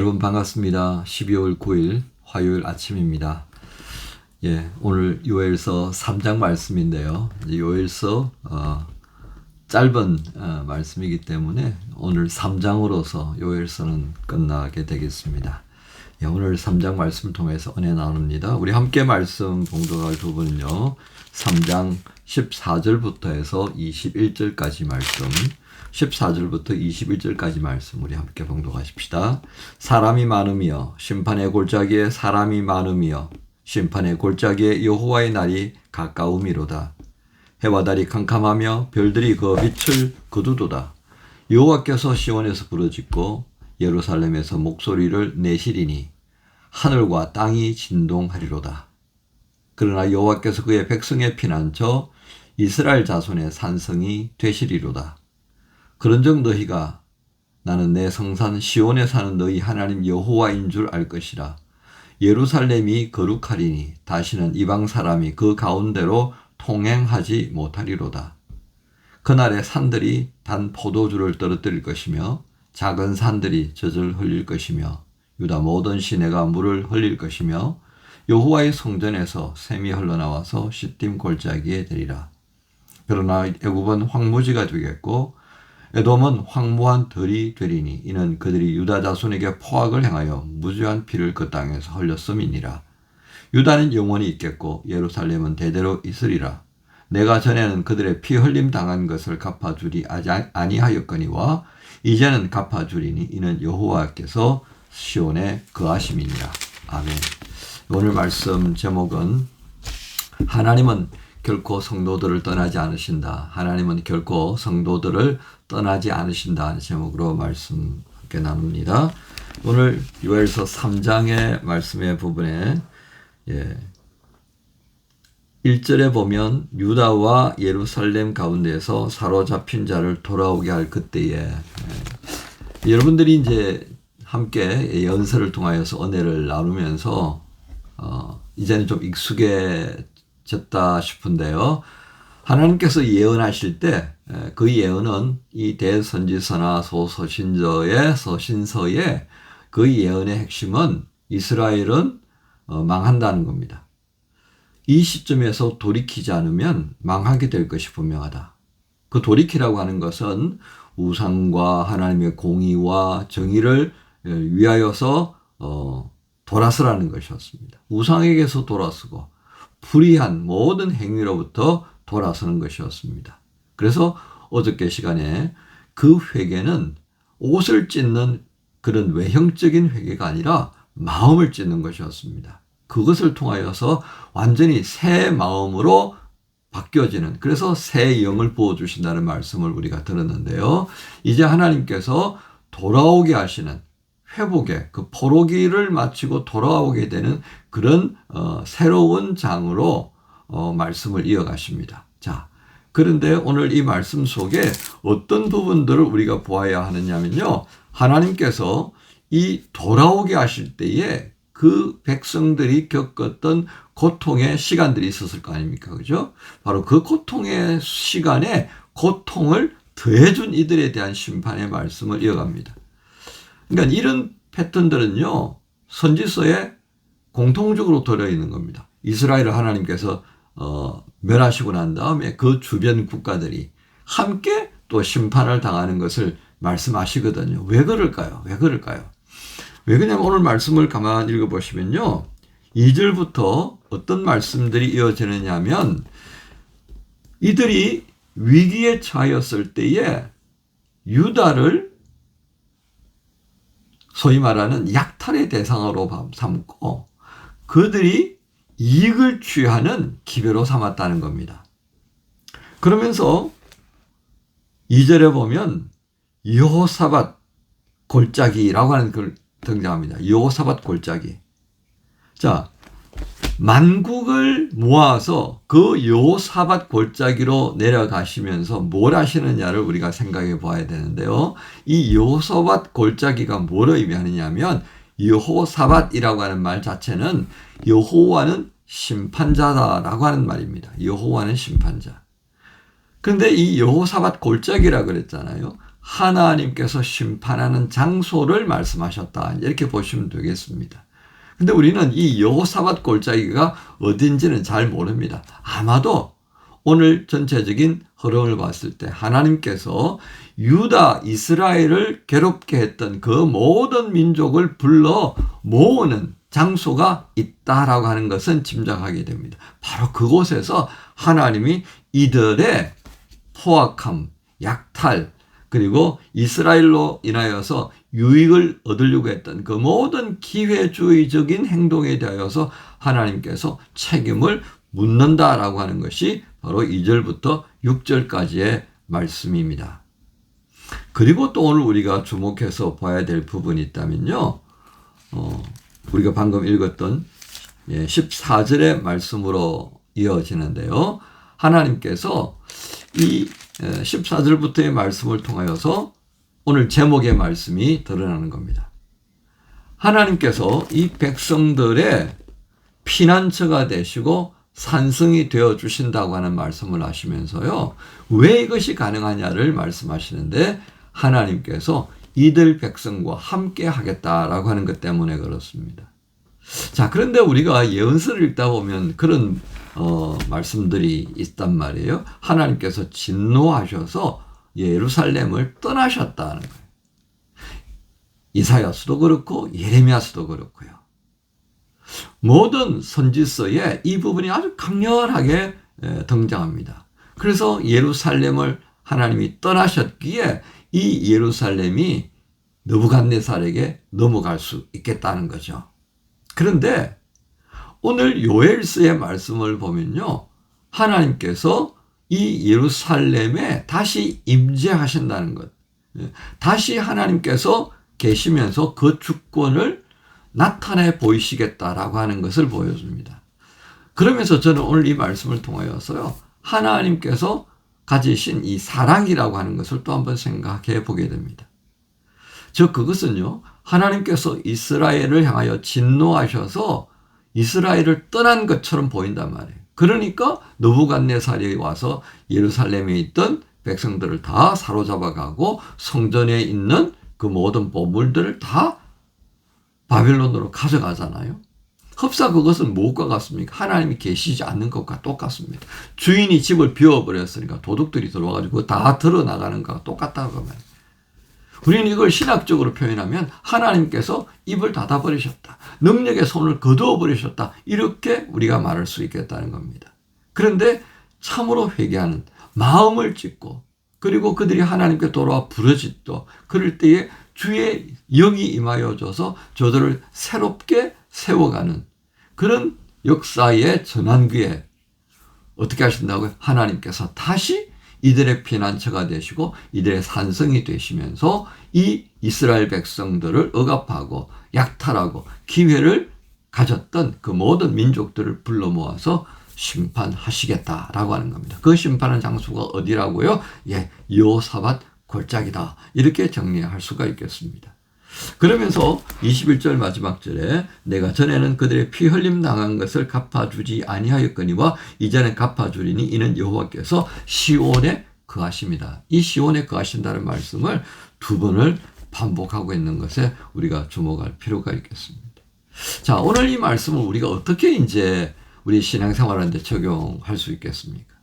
여러분 반갑습니다. 12월 9일 화요일 아침입니다. 오늘 요엘서 3장 말씀인데요. 요엘서 짧은 말씀이기 때문에 오늘 3장으로서 요엘서는 끝나게 되겠습니다. 오늘 3장 말씀을 통해서 은혜 나눕니다. 우리 함께 말씀 봉독할 부분은요. 3장 14절부터 해서 21절까지 말씀, 14절부터 21절까지 말씀 우리 함께 봉독하십시다. 사람이 많으며 심판의 골짜기에 사람이 많으며 심판의 골짜기에 여호와의 날이 가까움이로다. 해와 달이 캄캄하며 별들이 그 빛을 거두도다. 여호와께서 시온에서 부르짖고 예루살렘에서 목소리를 내시리니 하늘과 땅이 진동하리로다. 그러나 여호와께서 그의 백성의 피난처 이스라엘 자손의 산성이 되시리로다. 그런즉 너희가 나는 내 성산 시온에 사는 너희 하나님 여호와인 줄 알 것이라. 예루살렘이 거룩하리니 다시는 이방 사람이 그 가운데로 통행하지 못하리로다. 그날에 산들이 단 포도주를 떨어뜨릴 것이며 작은 산들이 젖을 흘릴 것이며 유다 모든 시내가 물을 흘릴 것이며 여호와의 성전에서 샘이 흘러나와서 시딤 골짜기에 되리라. 그러나 애굽은 황무지가 되겠고 에돔은 황무한 들이 되리니 이는 그들이 유다 자손에게 포악을 행하여 무죄한 피를 그 땅에서 흘렸음이니라. 유다는 영원히 있겠고 예루살렘은 대대로 있으리라. 내가 전에는 그들의 피 흘림 당한 것을 갚아주리 아니하였거니와 이제는 갚아주리니 이는 여호와께서 시온에 거하심이니라. 아멘. 오늘 말씀 제목은 하나님은 결코 성도들을 떠나지 않으신다. 하나님은 결코 성도들을 떠나지 않으신다 하는 제목으로 말씀 함께 나눕니다. 오늘 요엘서 3장의 말씀의 부분에 1절에 보면 유다와 예루살렘 가운데에서 사로잡힌 자를 돌아오게 할 그때에 여러분들이 이제 함께 연설을 통하여서 은혜를 나누면서 이제는 좀 익숙해졌다 싶은데요. 하나님께서 예언하실 때 그 예언은 이 대선지서나 소서신서의 서신서의 그 예언의 핵심은 이스라엘은 망한다는 겁니다. 이 시점에서 돌이키지 않으면 망하게 될 것이 분명하다. 그 돌이키라고 하는 것은 우상과 하나님의 공의와 정의를 위하여서 돌아서라는 것이었습니다. 우상에게서 돌아서고 불의한 모든 행위로부터 돌아서는 것이었습니다. 그래서 어저께 시간에 그 회개는 옷을 찢는 그런 외형적인 회개가 아니라 마음을 찢는 것이었습니다. 그것을 통하여서 완전히 새 마음으로 바뀌어지는, 그래서 새 영을 부어주신다는 말씀을 우리가 들었는데요. 이제 하나님께서 돌아오게 하시는 회복의 그 포로기를 마치고 돌아오게 되는 그런 새로운 장으로 말씀을 이어가십니다. 자, 그런데 오늘 이 말씀 속에 어떤 부분들을 우리가 보아야 하느냐면요. 하나님께서 이 돌아오게 하실 때에 그 백성들이 겪었던 고통의 시간들이 있었을 거 아닙니까? 그죠? 바로 그 고통의 시간에 고통을 더해준 이들에 대한 심판의 말씀을 이어갑니다. 그러니까 이런 패턴들은요, 선지서에 공통적으로 들어있는 겁니다. 이스라엘을 하나님께서 멸하시고 난 다음에 그 주변 국가들이 함께 또 심판을 당하는 것을 말씀하시거든요. 왜 그럴까요? 왜 그럴까요? 왜 그러냐면 오늘 말씀을 가만히 읽어보시면요. 2절부터 어떤 말씀들이 이어지느냐 하면 이들이 위기에 처하였을 때에 유다를 소위 말하는 약탈의 대상으로 삼고 그들이 이익을 취하는 기회로 삼았다는 겁니다. 그러면서 2절에 보면 여호사밧 골짜기라고 하는 걸 등장합니다. 여호사밧 골짜기. 자, 만국을 모아서 그 여호사밧 골짜기로 내려가시면서 뭘 하시느냐를 우리가 생각해 봐야 되는데요. 이 여호사밧 골짜기가 뭘 의미하느냐면 여호사밧이라고 하는 말 자체는 여호와는 심판자다라고 하는 말입니다. 여호와는 심판자. 그런데 이 여호사밧 골짜기라고 그랬잖아요. 하나님께서 심판하는 장소를 말씀하셨다. 이렇게 보시면 되겠습니다. 근데 우리는 이 여호사밧 골짜기가 어딘지는 잘 모릅니다. 아마도 오늘 전체적인 흐름을 봤을 때 하나님께서 유다, 이스라엘을 괴롭게 했던 그 모든 민족을 불러 모으는 장소가 있다라고 하는 것은 짐작하게 됩니다. 바로 그곳에서 하나님이 이들의 포악함, 약탈, 그리고 이스라엘로 인하여서 유익을 얻으려고 했던 그 모든 기회주의적인 행동에 대하여서 하나님께서 책임을 묻는다라고 하는 것이 바로 2절부터 6절까지의 말씀입니다. 그리고 또 오늘 우리가 주목해서 봐야 될 부분이 있다면요. 우리가 방금 읽었던 14절의 말씀으로 이어지는데요. 하나님께서 이 14절부터의 말씀을 통하여서 오늘 제목의 말씀이 드러나는 겁니다. 하나님께서 이 백성들의 피난처가 되시고 산성이 되어 주신다고 하는 말씀을 하시면서요. 왜 이것이 가능하냐를 말씀하시는데 하나님께서 이들 백성과 함께 하겠다라고 하는 것 때문에 그렇습니다. 자, 그런데 우리가 예언서를 읽다 보면 그런 말씀들이 있단 말이에요. 하나님께서 진노하셔서 예루살렘을 떠나셨다는 거예요. 이사야서도 그렇고 예레미야서도 그렇고요. 모든 선지서에 이 부분이 아주 강렬하게 등장합니다. 그래서 예루살렘을 하나님이 떠나셨기에 이 예루살렘이 느부갓네살에게 넘어갈 수 있겠다는 거죠. 그런데 오늘 요엘서의 말씀을 보면요. 하나님께서 이 예루살렘에 다시 임재하신다는 것. 다시 하나님께서 계시면서 그 주권을 나타내 보이시겠다라고 하는 것을 보여줍니다. 그러면서 저는 오늘 이 말씀을 통하여서요. 하나님께서 가지신 이 사랑이라고 하는 것을 또 한번 생각해 보게 됩니다. 즉 그것은요. 하나님께서 이스라엘을 향하여 진노하셔서 이스라엘을 떠난 것처럼 보인단 말이에요. 그러니까 느부갓네살이 와서 예루살렘에 있던 백성들을 다 사로잡아가고 성전에 있는 그 모든 보물들을 다 바벨론으로 가져가잖아요. 흡사 그것은 무엇과 같습니까? 하나님이 계시지 않는 것과 똑같습니다. 주인이 집을 비워버렸으니까 도둑들이 들어와가지고 다 드러나가는 것과 똑같다고 말해요. 우리는 이걸 신학적으로 표현하면 하나님께서 입을 닫아버리셨다. 능력의 손을 거두어버리셨다. 이렇게 우리가 말할 수 있겠다는 겁니다. 그런데 참으로 회개하는 마음을 찢고 그리고 그들이 하나님께 돌아와 부르짖도 그럴 때에 주의 영이 임하여져서 저들을 새롭게 세워가는 그런 역사의 전환기에 어떻게 하신다고요? 하나님께서 다시 이들의 피난처가 되시고 이들의 산성이 되시면서 이 이스라엘 백성들을 억압하고 약탈하고 기회를 가졌던 그 모든 민족들을 불러 모아서 심판하시겠다라고 하는 겁니다. 그 심판한 장소가 어디라고요? 여호사밧 골짜기다. 이렇게 정리할 수가 있겠습니다. 그러면서 21절 마지막 절에 내가 전에는 그들의 피 흘림 당한 것을 갚아주지 아니하였거니와 이제는 갚아주리니 이는 여호와께서 시온에 거하십니다. 이 시온에 거하신다는 말씀을 두 번을 반복하고 있는 것에 우리가 주목할 필요가 있겠습니다. 자, 오늘 이 말씀을 우리가 어떻게 이제 우리 신앙생활하는데 적용할 수 있겠습니까?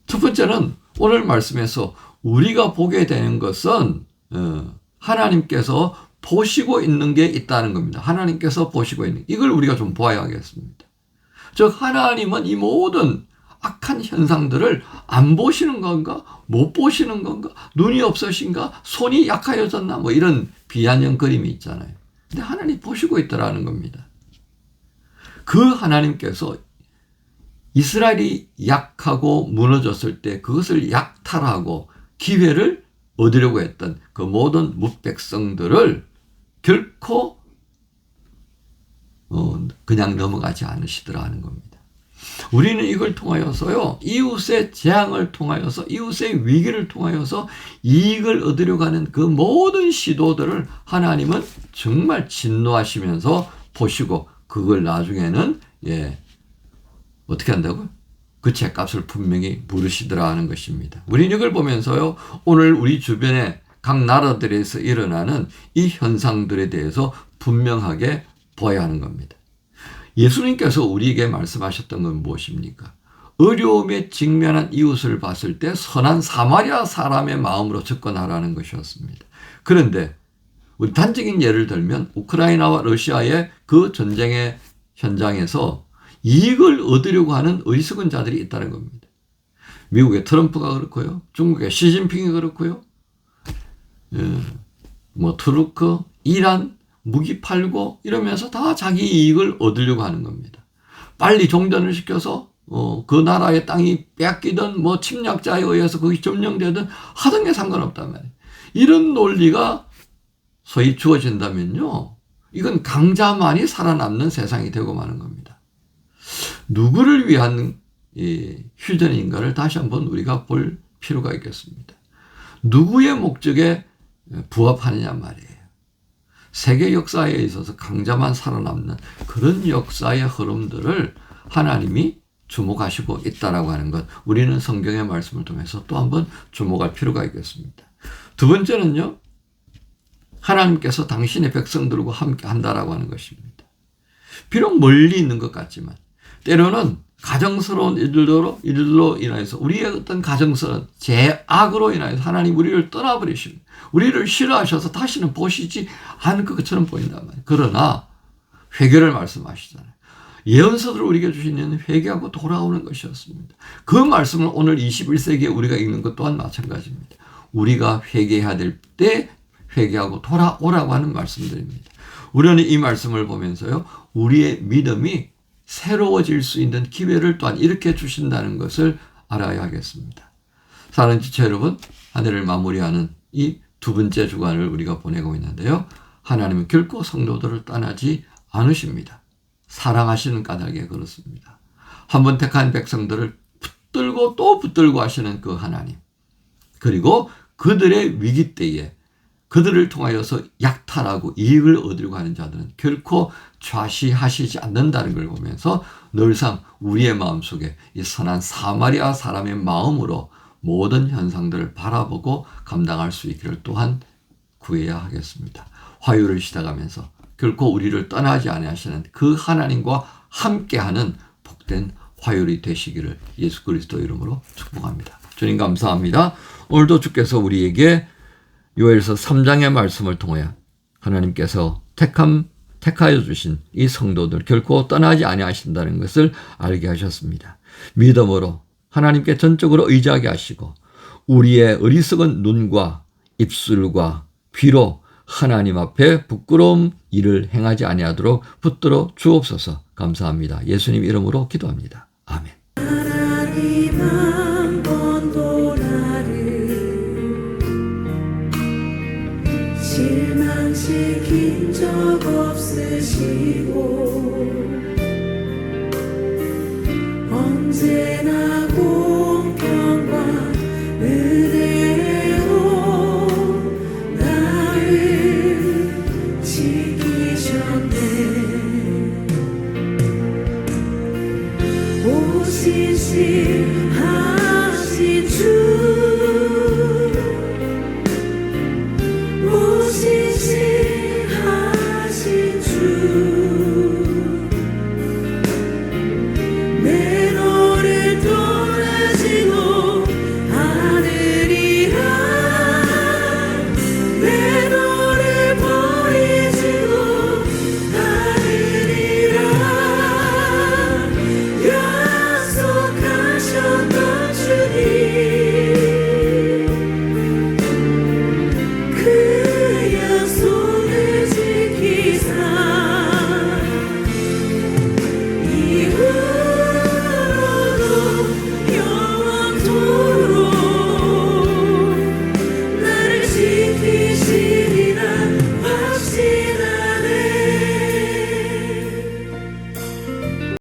첫 번째는 오늘 말씀에서 우리가 보게 되는 것은 하나님께서 보시고 있는 게 있다는 겁니다. 하나님께서 보시고 있는 이걸 우리가 좀 보아야겠습니다. 즉 하나님은 이 모든 악한 현상들을 안 보시는 건가? 못 보시는 건가? 눈이 없으신가? 손이 약하여졌나? 뭐 이런 비아냥 그림이 있잖아요. 근데 하나님 보시고 있더라는 겁니다. 그 하나님께서 이스라엘이 약하고 무너졌을 때 그것을 약탈하고 기회를 얻으려고 했던 그 모든 뭇백성들을 결코 그냥 넘어가지 않으시더라 하는 겁니다. 우리는 이걸 통하여서요. 이웃의 재앙을 통하여서 이웃의 위기를 통하여서 이익을 얻으려고 하는 그 모든 시도들을 하나님은 정말 진노하시면서 보시고 그걸 나중에는 어떻게 한다고요? 그 죗값을 분명히 물으시더라 하는 것입니다. 우리는 이걸 보면서요, 오늘 우리 주변에 각 나라들에서 일어나는 이 현상들에 대해서 분명하게 보아야 하는 겁니다. 예수님께서 우리에게 말씀하셨던 건 무엇입니까? 어려움에 직면한 이웃을 봤을 때 선한 사마리아 사람의 마음으로 접근하라는 것이었습니다. 그런데 우리 단적인 예를 들면 우크라이나와 러시아의 그 전쟁의 현장에서 이익을 얻으려고 하는 어리석은 자들이 있다는 겁니다. 미국의 트럼프가 그렇고요. 중국의 시진핑이 그렇고요. 투르크, 이란 무기 팔고 이러면서 다 자기 이익을 얻으려고 하는 겁니다. 빨리 종전을 시켜서 그 나라의 땅이 뺏기든 침략자에 의해서 거기 점령되든 하던 게 상관없단 말이에요. 이런 논리가 소위 주어진다면요, 이건 강자만이 살아남는 세상이 되고 마는 겁니다. 누구를 위한 휴전인가를 다시 한번 우리가 볼 필요가 있겠습니다. 누구의 목적에 부합하느냐 말이에요. 세계 역사에 있어서 강자만 살아남는 그런 역사의 흐름들을 하나님이 주목하시고 있다라고 하는 것, 우리는 성경의 말씀을 통해서 또 한번 주목할 필요가 있겠습니다. 두 번째는요, 하나님께서 당신의 백성들과 함께 한다라고 하는 것입니다. 비록 멀리 있는 것 같지만 때로는 가정스러운 일들로 인하여서 우리의 어떤 가정스러운 죄악으로 인하여서 하나님 우리를 떠나버리시고 우리를 싫어하셔서 다시는 보시지 않을 것처럼 보인단 말이에요. 그러나 회개를 말씀하시잖아요. 예언서들을 우리에게 주시는 회개하고 돌아오는 것이었습니다. 그 말씀을 오늘 21세기에 우리가 읽는 것 또한 마찬가지입니다. 우리가 회개해야 될 때 회개하고 돌아오라고 하는 말씀들입니다. 우리는 이 말씀을 보면서요, 우리의 믿음이 새로워질 수 있는 기회를 또한 이렇게 주신다는 것을 알아야 하겠습니다. 사랑하는 지체 여러분, 한 해를 마무리하는 이 두 번째 주간을 우리가 보내고 있는데요, 하나님은 결코 성도들을 떠나지 않으십니다. 사랑하시는 까닭에 그렇습니다. 한번 택한 백성들을 붙들고 또 붙들고 하시는 그 하나님, 그리고 그들의 위기 때에 그들을 통하여서 약탈하고 이익을 얻으려고 하는 자들은 결코 좌시하시지 않는다는 걸 보면서 늘상 우리의 마음속에 이 선한 사마리아 사람의 마음으로 모든 현상들을 바라보고 감당할 수 있기를 또한 구해야 하겠습니다. 화요일을 시작하면서 결코 우리를 떠나지 아니하시는 그 하나님과 함께하는 복된 화요일이 되시기를 예수 그리스도 이름으로 축복합니다. 주님 감사합니다. 오늘도 주께서 우리에게 요엘서 3장의 말씀을 통하여 하나님께서 택하여 주신 이 성도들 결코 떠나지 아니하신다는 것을 알게 하셨습니다. 믿음으로 하나님께 전적으로 의지하게 하시고 우리의 어리석은 눈과 입술과 귀로 하나님 앞에 부끄러움 일을 행하지 아니하도록 붙들어 주옵소서. 감사합니다. 예수님 이름으로 기도합니다. 아멘. 하나님 한 번도 나를 실망시킨 적 없으시고 언제나 공평과 은혜로 나를 지키셨네. 오시신